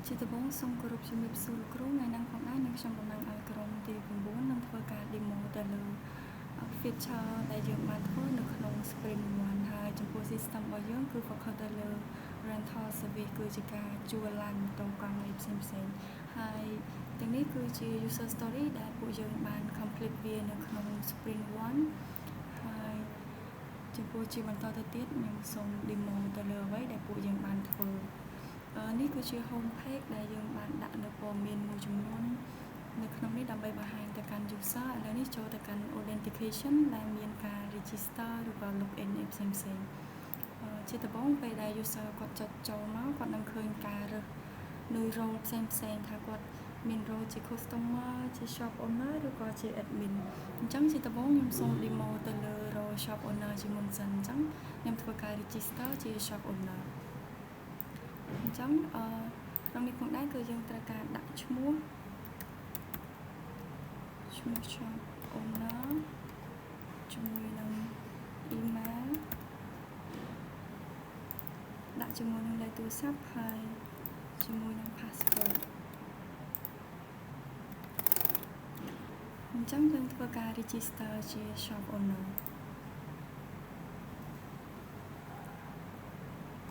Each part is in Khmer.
ជាដំបូងសូមគោរពជំរាបសួរលោកគ្រូថ្ងៃនេះផងដែរខ្ញុំតំណាងឲ្យក្រុមទី9នឹងធ្វើការ demo ទៅលើ feature ដែលយើងបានធ្វើនៅក្នុង Spring 1 ហើយចំពោះ system របស់យើងគឺ focus ទៅលើ rental service គឺជាការជួលឡានម៉ូតូកង់ផ្សេងៗហើយទាំងនេះគឺជា user story ដែលពួកយើងបាន complete វានៅក្នុង Spring 1 ហើយចំពោះជាបន្តទៅទៀតខ្ញុំសូម demo ទៅលើអ្វីដែលពួកយើងបានធ្វើនេះគឺជា home page ដែលយើងបានដាក់នៅព័ត៌មានមួយចំនួននៅក្នុងនេះដើម្បីបង្ហាញទៅកាន់ user ឥឡូវនេះចូលទៅកាន់ authentication ដែលមានការ register ឬក៏ login ផ្សេងៗជាដំបូងពេលដែល user គាត់ចុចចូលមកគាត់នឹងឃើញការរើសនៅ role ផ្សេងៗថាគាត់មាន role ជា customer ជា shop owner ឬក៏ជា admin អញ្ចឹងជាដំបូងខ្ញុំសូម demo ទៅលើ role shop owner ជាមុនសិនអញ្ចឹងខ្ញុំធ្វើការ register ជា shop owner អញ្ចឹងក្នុងនេះផងដែរគឺយើងត្រូវការដាក់ឈ្មោះ shop owner ជាមួយនឹង email ដាក់ជាមួយនឹងលេខទូរស័ព្ទហើយជាមួយនឹង password អញ្ចឹងយើងធ្វើការ register ជា shop owner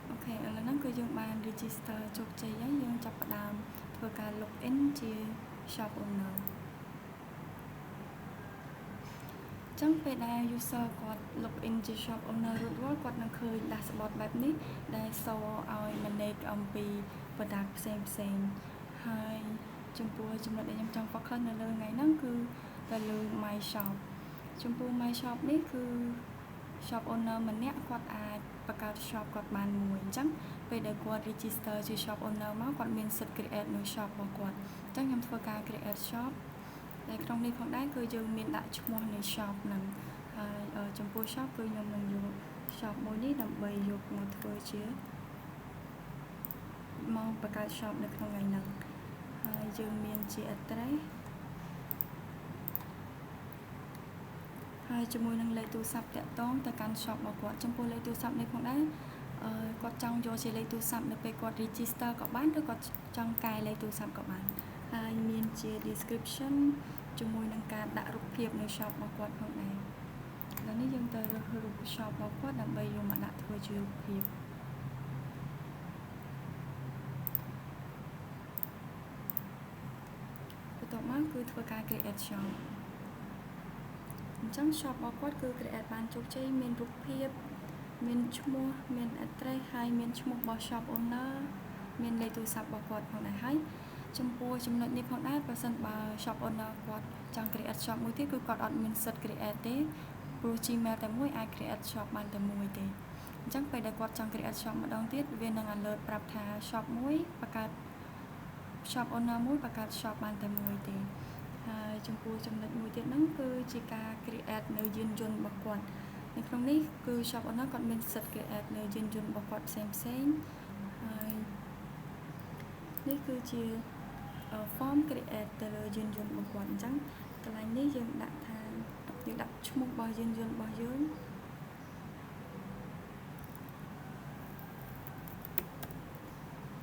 អូខេឥឡូវហ្នឹងគឺយើងបាន register ជោគជ័យហើយយើងចាប់ផ្ដើមធ្វើការ login ជា shop owner ចឹងពេលដែល user គាត់ login ជា shop owner រួចរាល់គាត់នឹងឃើញ dashboard បែបនេះដែលshowឲ្យ manage អំពី product ផ្សេងៗហើយចំពោះចំណុចដែលខ្ញុំចង់ focus នៅលើថ្ងៃហ្នឹងគឺទៅលើ my shop ចំពោះ my shop នេះគឺ shop owner ម្នាក់គាត់អាចបង្កើត shop គាត់បានមួយអញ្ចឹងពេលដែលគាត់ register ជា shop owner មកគាត់មានសិទ្ធិ create នៅ shop របស់គាត់អញ្ចឹងខ្ញុំធ្វើការ create shop ដែលក្នុងនេះផងដែរគឺយើងមានដាក់ឈ្មោះនៃ shop ហ្នឹងហើយចំពោះ shop គឺខ្ញុំនឹងយក shop មួយនេះដើម្បីយកមកធ្វើជាមកបង្កើត shop នៅក្នុងថ្ងៃហ្នឹងហើយយើងមានជា address ហើយជាមួយនឹងលេខទូរស័ព្ទតាក់ទងទៅកាន់ shop របស់គាត់ចំពោះលេខទូរស័ព្ទនេះផងដែរគាត់ចង់យកជាលេខទូរស័ព្ទនៅពេលគាត់ register ក៏បានឬគាត់ចង់កែលេខទូរស័ព្ទក៏បានហើយមានជា description ជាមួយនឹងការដាក់រូបភាពនៅ shop របស់គាត់ផងដែរឥឡូវនេះយើងទៅរើសរូប shop របស់គាត់ដើម្បីយកមកដាក់ធ្វើជារូបភាពបន្ទាប់មកគឺធ្វើការ create shop អញ្ចឹង shop របស់គាត់គឺ create បានជោគជ័យមានរូបភាពមានឈ្មោះមាន address ហើយមានឈ្មោះរបស់ shop owner មានលេខទូរស័ព្ទរបស់គាត់ផងដែរហើយចំពោះចំណុចនេះផងដែរបើសិនបើ shop owner គាត់ចង់ create shop មួយទៀតគឺគាត់អត់មានសិទ្ធិ create ទេព្រោះ Gmail តែមួយអាច create shop បានតែមួយទេអញ្ចឹងពេលដែលគាត់ចង់ create shop ម្ដងទៀតវានឹង alert ប្រាប់ថា shop មួយបង្កើត shop owner មួយបង្កើត shop បានតែមួយទេហើយចំពោះចំណុចមួយទៀតហ្នឹងគឺជាការ create នៅយានយន្តរបស់គាត់នៅក្នុងនេះគឺ shop owner គាត់មានសិទ្ធិ create នៅយានយន្តរបស់គាត់ផ្សេងៗហើយនេះគឺជា form create ទៅលើយានយន្តរបស់គាត់អញ្ចឹងកន្លែងនេះយើងដាក់ថាយើងដាក់ឈ្មោះរបស់យានយន្តរបស់យើង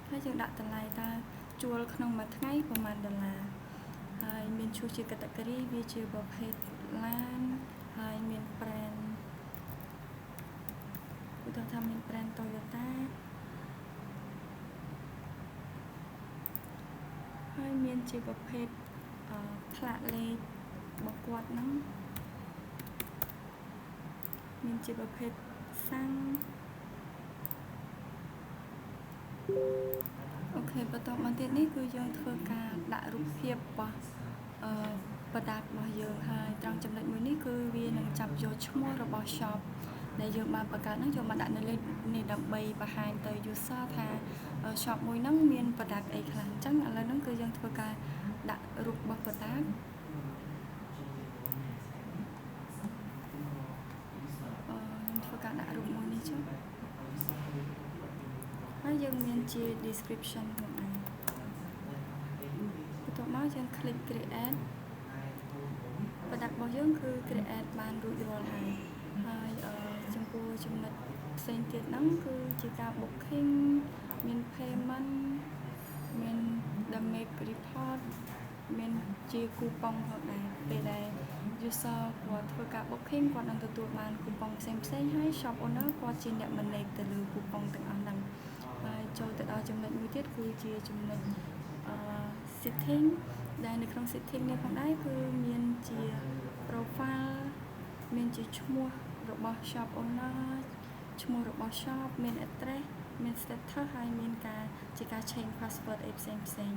ហើយយើងដាក់តម្លៃតើជួលក្នុងមួយថ្ងៃប្រហែលដុល្លារហើយមានឈ្មោះជា category វាជាប្រភេទឡានហើយមាន brand ឧទាហរណ៍ថាមាន brand Toyota ហើយមានជាប្រភេទផ្លាកលេខរបស់គាត់ហ្នឹងមានជាប្រភេទសាំងអូខេបន្តមកទៀតនេះគឺយើងធ្វើការដាក់រូបភាពរបស់product របស់យើងហើយត្រង់ចំណុចមួយនេះគឺវានឹងចាប់យកឈ្មោះរបស់ shop ដែលយើងបានបង្កើតហ្នឹងយកមកដាក់នៅលេខនេះដើម្បីបង្ហាញទៅ user ថា shop មួយហ្នឹងមាន product អីខ្លះអញ្ចឹងឥឡូវហ្នឹងគឺយើងធ្វើការដាក់រូបរបស់ product ខ្ញុំធ្វើការដាក់រូបមួយនេះចុះហើយយើងមានជា description ផងដែរបន្ទាប់មកយើង click create product របស់យើងគឺ create បានរួចរាល់ហើយចំពោះចំណុចផ្សេងទៀតហ្នឹងគឺជាការ booking មាន payment មាន report មានជាគូប៉ុងផងដែរពេលដែល user គាត់ធ្វើការ booking គាត់នឹងទទួលបានគូប៉ុងផ្សេងៗហើយ shop owner គាត់ជាអ្នក manage ទៅលើគូប៉ុងទាំងអស់ហ្នឹងហើយចូលទៅដល់ចំណុចមួយទៀតគឺជាចំណុចsetting ដែលនៅក្នុង setting នេះផងដែរគឺមានជា profile មានជាឈ្មោះរបស់ shop owner ឈ្មោះរបស់ shop មាន address មាន status ហើយមានការជាការ change password អីផ្សេង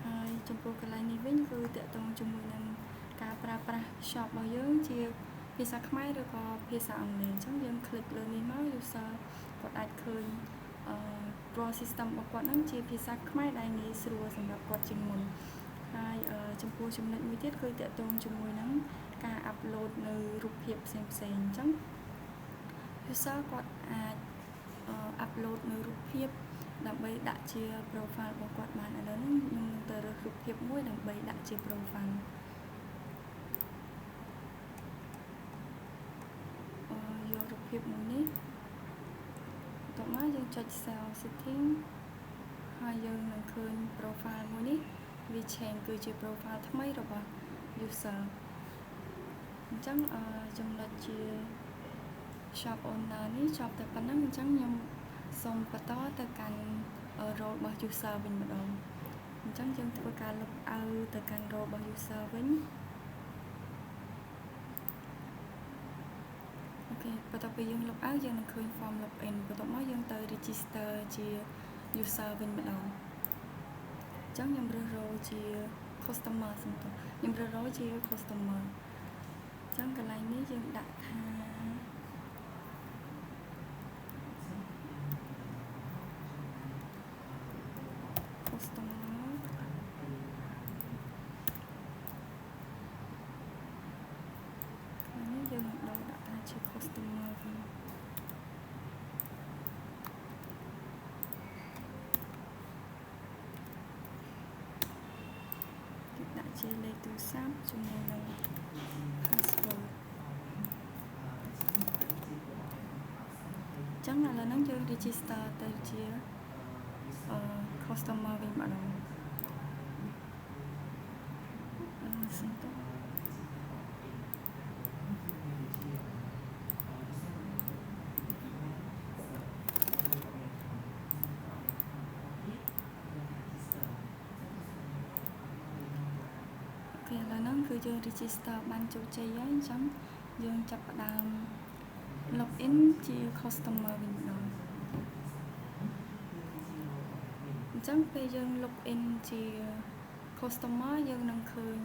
ហើយចំពោះកន្លែងនេះវិញគឺតាក់ទងជាមួយនឹងការប្រើប្រាស់ shop របស់យើងជាភាសាខ្មែរឬក៏ភាសាអង់គ្លេសអញ្ចឹងយើង click លើនេះមក user គាត់អាចឃើញរាល់ system របស់គាត់ហ្នឹងជាភាសាខ្មែរដែលងាយស្រួលសម្រាប់គាត់ជាងមុនហើយចំពោះចំណុចមួយទៀតគឺតាក់ទងជាមួយនឹងការ upload នៅរូបភាពផ្សេងអញ្ចឹង user គាត់អាច upload នៅរូបភាពដើម្បីដាក់ជា profile របស់គាត់បានឥឡូវនេះខ្ញុំទៅរើសរូបភាពមួយដើម្បីដាក់ជា profile យករូបភាពមួយនេះបន្ទាប់មកយើងចុច Save Setting ហើយយើងនឹងឃើញ profile មួយនេះវា change គឺជា profile ថ្មីរបស់ user អញ្ចឹងចំណុចជា shop owner នេះចប់តែប៉ុណ្ណឹងអញ្ចឹងខ្ញុំសូមបន្តទៅកាន់ role របស់ user វិញម្ដងអញ្ចឹងយើងធ្វើការ log out ទៅកាន់ role របស់ user វិញអូខេបន្ទាប់ពីយើង log out យើងនឹងឃើញ form login បន្ទាប់មកយើងទៅ register ជា user វិញម្ដងអញ្ចឹងខ្ញុំរើស role ជា customer សំទោសខ្ញុំរើស role ជា customer អញ្ចឹងកន្លែងនេះយើងដាក់ថា customer នេះយើងនឹងដាក់ថាជា customer វិញដាក់ជាលេខទូរស័ព្ទជាមួយនឹង password ចឹងឥឡូវហ្នឹងយើង register ទៅជា customer វិញម្ដងសំទោសឥឡូវហ្នឹងគឺយើង register បានជោគជ័យហើយអញ្ចឹងយើងចាប់ផ្ដើម login ជា customer វិញម្ដងអញ្ចឹងពេលយើង login ជា customer យើងនឹងឃើញ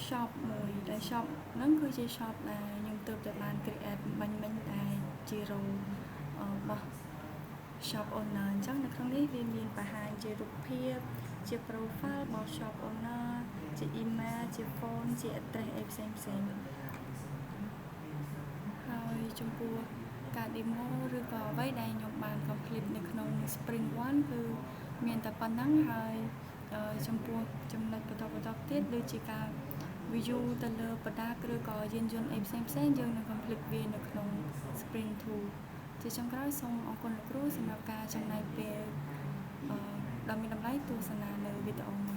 shop មួយដែល shop ហ្នឹងគឺជា shop ដែលខ្ញុំទើបតែបាន create បាញ់មិញដែលជា role របស់ shop owner អញ្ចឹងនៅក្នុងនេះវាមានបង្ហាញជារូបភាពជា profile របស់ shop owner ជា email ជា phone ជា address អីផ្សេងហើយចំពោះការ demo ឬក៏អ្វីដែលខ្ញុំបាន complete នៅក្នុង sprint 1 គឺមានតែប៉ុណ្ណឹងហើយចំពោះចំណុចបន្តទៀតដូចជាការ view ទៅលើ product ឬក៏យានយន្តអីផ្សេងយើងនឹង complete វានៅក្នុង sprint 2ជាចុងក្រោយសូមអរគុណលោកគ្រូសម្រាប់ការចំណាយពេលដ៏មានតម្លៃទស្សនានៅវីដេអូមួយ